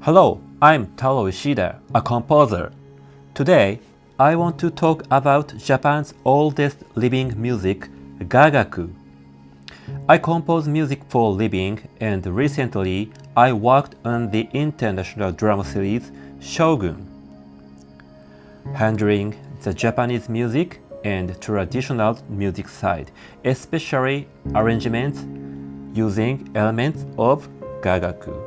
Hello, I'm Taro Ishida, a composer. Today, I want to talk about Japan's oldest living music, Gagaku. I compose music for a living, and recently I worked on the international drama series Shogun. Handling the Japanese music and traditional music side, especially arrangements using elements of Gagaku.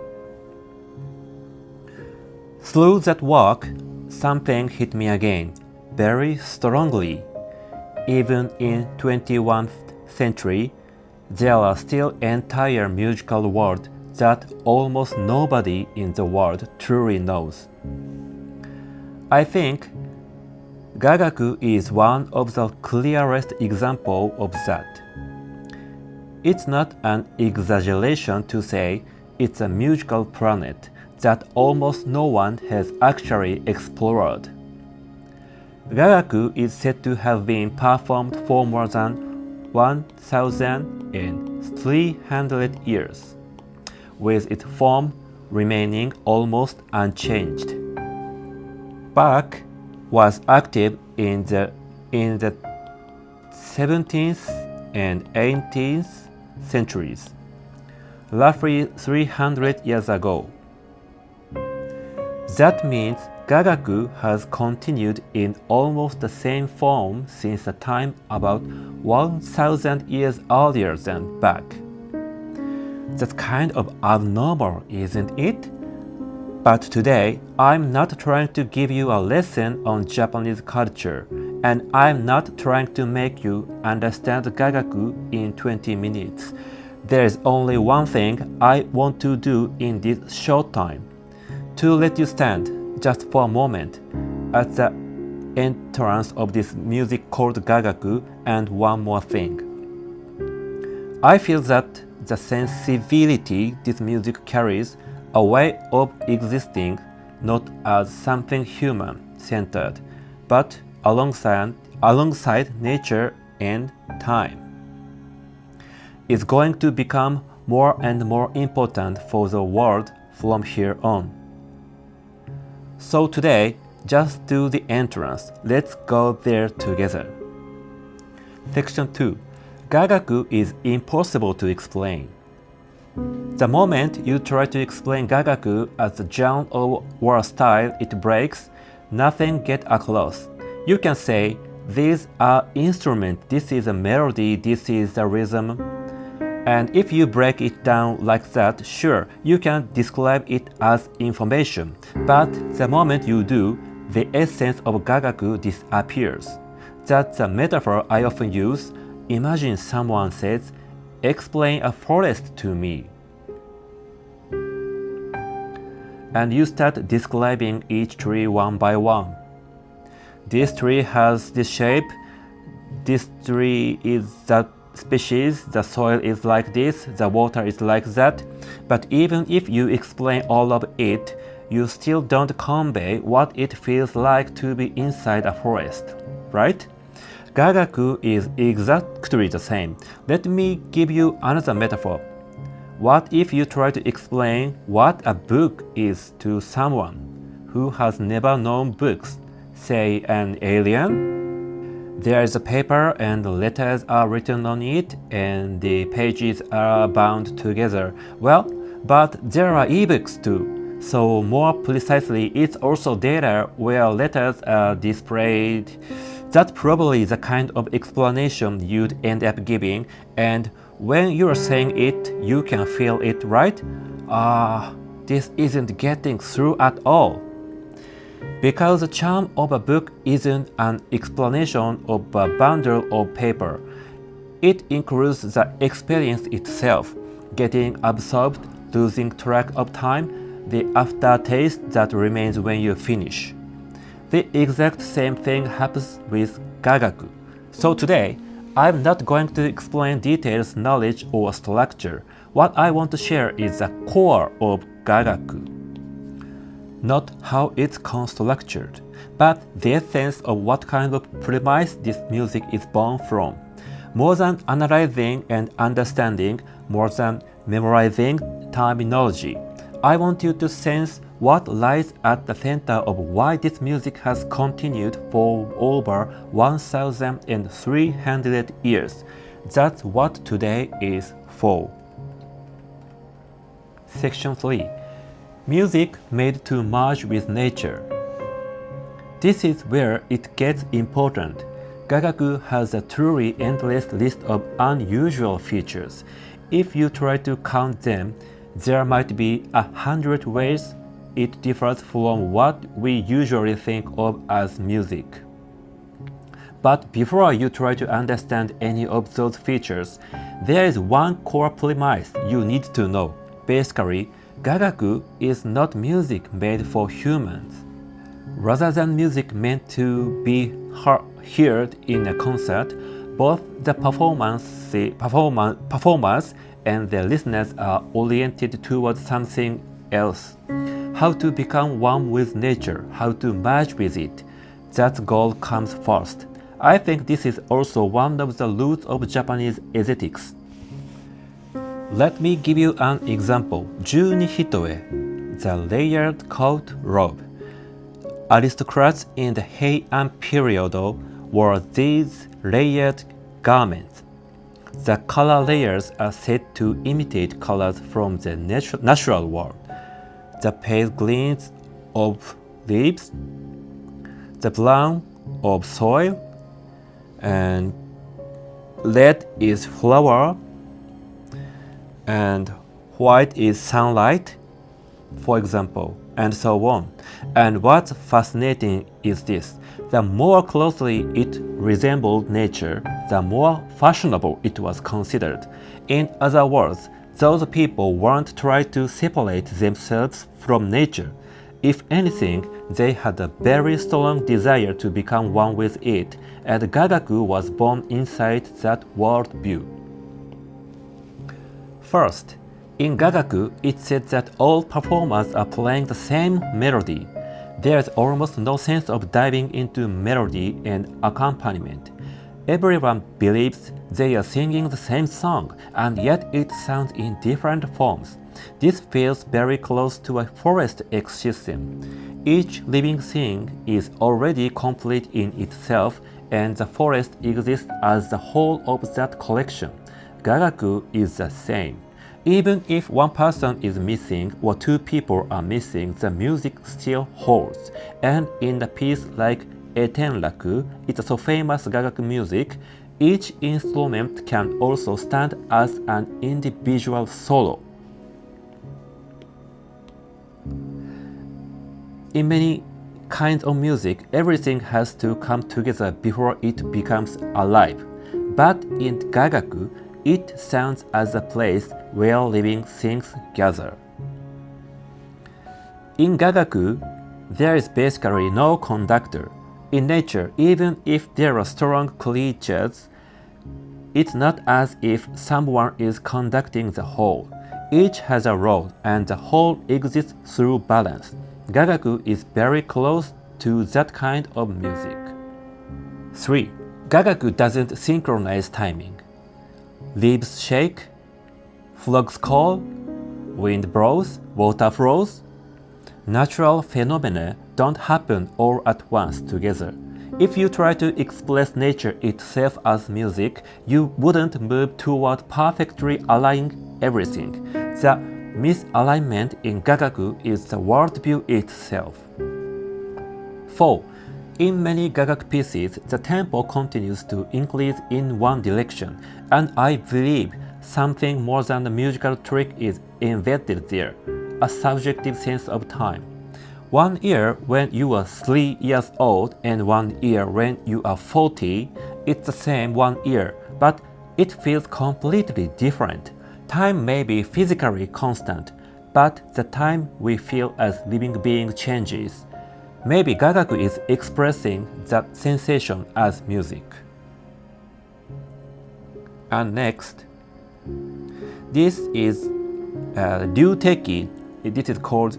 Through that work, something hit me again, very strongly. Even in 21st century, there are still entire musical world that almost nobody in the world truly knows. I think Gagaku is one of the clearest example of that. It's not an exaggeration to say it's a musical planet that almost no one has actually explored. Gagaku is said to have been performed for more than 1,300 years, with its form remaining almost unchanged. Bach was active in the 17th and 18th centuries, roughly 300 years ago. That means Gagaku has continued in almost the same form since a time about 1,000 years earlier than Bach. That's kind of abnormal, isn't it? But today, I'm not trying to give you a lesson on Japanese culture, and I'm not trying to make you understand Gagaku in 20 minutes. There is only one thing I want to do in this short time. To let you stand just for a moment at the entrance of this music called Gagaku, and one more thing. I feel that the sensibility this music carries a way of existing not as something human-centered, but alongside nature and time. Is going to become more and more important for the world from here on. So today, just do the entrance. Let's go there together. Section 2. Gagaku is impossible to explain. The moment you try to explain Gagaku as a genre or a style it breaks, nothing gets across. You can say, these are instruments, this is a melody, this is a rhythm. And if you break it down like that, sure, you can describe it as information. But the moment you do, the essence of Gagaku disappears. That's a metaphor I often use. Imagine someone says, explain a forest to me. And you start describing each tree one by one. This tree has this shape, this tree is that species, the soil is like this, the water is like that. But even if you explain all of it, you still don't convey what it feels like to be inside a forest, right? Gagaku is exactly the same. Let me give you another metaphor. What if you try to explain what a book is to someone who has never known books, say an alien? There is a paper and letters are written on it and the pages are bound together. Well, but there are ebooks too. So more precisely, it's also data where letters are displayed. That's probably the kind of explanation you'd end up giving, and when you're saying it, you can feel it, right? This isn't getting through at all. Because the charm of a book isn't an explanation of a bundle of paper. It includes the experience itself, getting absorbed, losing track of time, the aftertaste that remains when you finish. The exact same thing happens with Gagaku. So today, I'm not going to explain details, knowledge, or structure. What I want to share is the core of Gagaku. Not how it's constructed, but the essence of what kind of premise this music is born from. More than analyzing and understanding, more than memorizing terminology, I want you to sense what lies at the center of why this music has continued for over 1,300 years. That's what today is for. Section 3. Music made to merge with nature. This is where it gets important. Gagaku has a truly endless list of unusual features. If you try to count them, there might be 100 ways it differs from what we usually think of as music. But before you try to understand any of those features, there is one core premise you need to know. Basically, Gagaku is not music made for humans. Rather than music meant to be heard in a concert, both the performers and the listeners are oriented towards something else. How to become one with nature, how to merge with it. That goal comes first. I think this is also one of the roots of Japanese aesthetics. Let me give you an example. Juni Hitoe, the layered coat robe. Aristocrats in the Heian period wore these layered garments. The color layers are said to imitate colors from the natural world. The pale greens of leaves, the brown of soil, and red is flower, and white is sunlight, for example, and so on. And what's fascinating is this: the more closely it resembled nature, the more fashionable it was considered. In other words, those people weren't trying to separate themselves from nature. If anything, they had a very strong desire to become one with it, and Gagaku was born inside that worldview. First, in Gagaku, it said that all performers are playing the same melody. There's almost no sense of diving into melody and accompaniment. Everyone believes they are singing the same song, and yet it sounds in different forms. This feels very close to a forest ecosystem. Each living thing is already complete in itself, and the forest exists as the whole of that collection. Gagaku is the same. Even if one person is missing or two people are missing, the music still holds. And in a piece like Etenraku, it's so famous Gagaku music, each instrument can also stand as an individual solo. In many kinds of music, everything has to come together before it becomes alive. But in Gagaku, it sounds as a place where living things gather. In Gagaku, there is basically no conductor. In nature, even if there are strong creatures, it's not as if someone is conducting the whole. Each has a role, and the whole exists through balance. Gagaku is very close to that kind of music. 3. Gagaku doesn't synchronize timing. Leaves shake, frogs call, wind blows, water flows. Natural phenomena don't happen all at once together. If you try to express nature itself as music, you wouldn't move toward perfectly aligning everything. The misalignment in Gagaku is the worldview itself. 4. In many Gagaku pieces, the tempo continues to increase in one direction, and I believe something more than a musical trick is embedded there, a subjective sense of time. 1 year when you are 3 years old and 1 year when you are 40, it's the same 1 year, but it feels completely different. Time may be physically constant, but the time we feel as living beings changes. Maybe Gagaku is expressing that sensation as music. And next, this is Ryuteki. This is called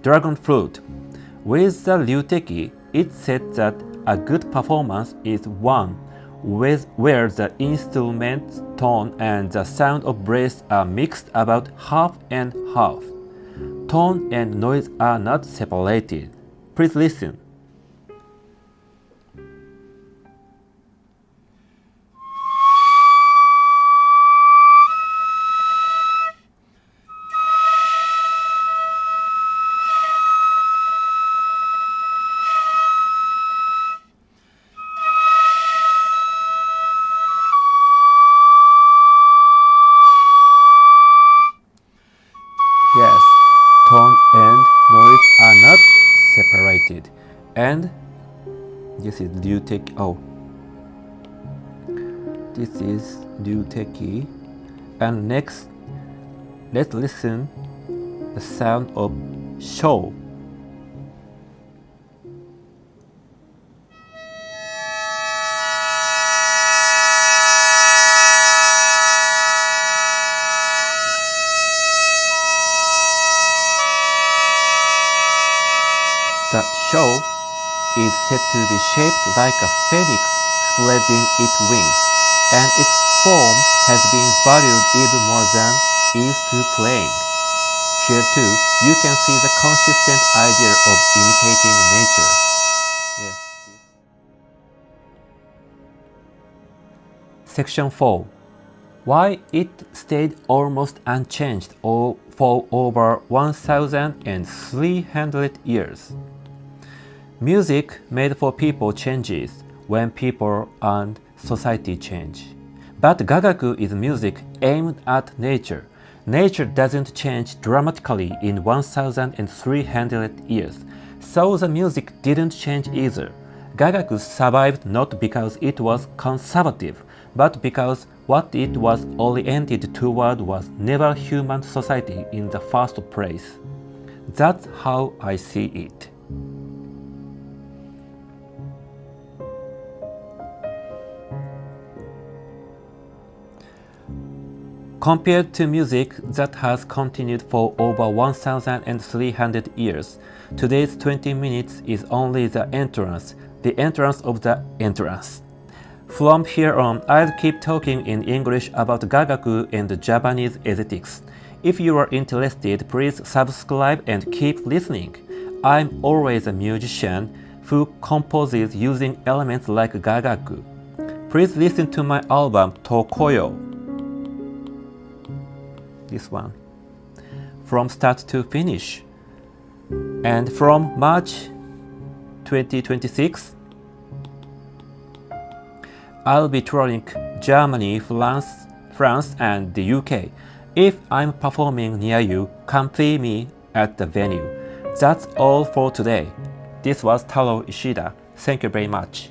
dragon flute. With the Ryuteki, it said that a good performance is one where the instrument tone and the sound of breath are mixed about half and half. tone and noise are not separated. Please listen. Yes, tone and noise are not separated. And this is ryuteki. Oh, this is ryuteki. And next, let's listen the sound of sho. The sho is said to be shaped like a phoenix spreading its wings, and its form has been valued even more than ease to playing. Here too, you can see the consistent idea of imitating nature. Yes. Section 4. Why it stayed almost unchanged for over 1,300 years. Music made for people changes when people and society change. But Gagaku is music aimed at nature. Nature doesn't change dramatically in 1,300 years, so the music didn't change either. Gagaku survived not because it was conservative, but because what it was oriented toward was never human society in the first place. That's how I see it. Compared to music that has continued for over 1,300 years, today's 20 minutes is only the entrance of the entrance. From here on, I'll keep talking in English about Gagaku and Japanese aesthetics. If you are interested, please subscribe and keep listening. I'm always a musician who composes using elements like Gagaku. Please listen to my album Tokoyo. This one. From start to finish. And from March 2026, I'll be touring Germany, France and the UK. If I'm performing near you, come see me at the venue. That's all for today. This was Taro Ishida. Thank you very much.